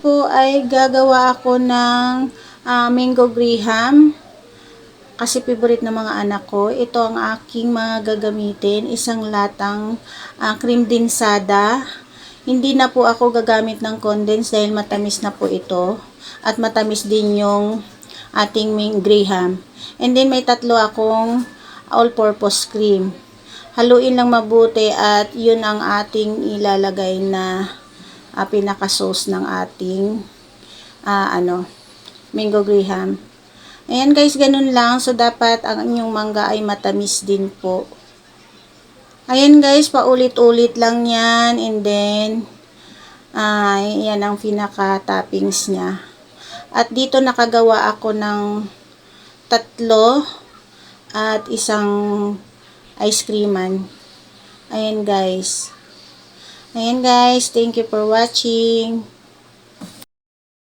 po ay gagawa ako ng mango graham. Kasi favorite ng mga anak ko. Ito ang aking mga gagamitin. Isang latang cream densada. Hindi na po ako gagamit ng condense dahil matamis na po ito. At matamis din yung ating graham. And then may tatlo akong all-purpose cream. Haluin lang mabuti at yun ang ating ilalagay na pinaka-sauce ng ating mango graham. Ayan guys, ganun lang. So, dapat ang inyong mangga ay matamis din po. Ayan guys, paulit-ulit lang yan. And then, yan ang pinaka-toppings niya. At dito nakagawa ako ng 3 at isang ice creaman. Ayan guys. Ayan guys, thank you for watching.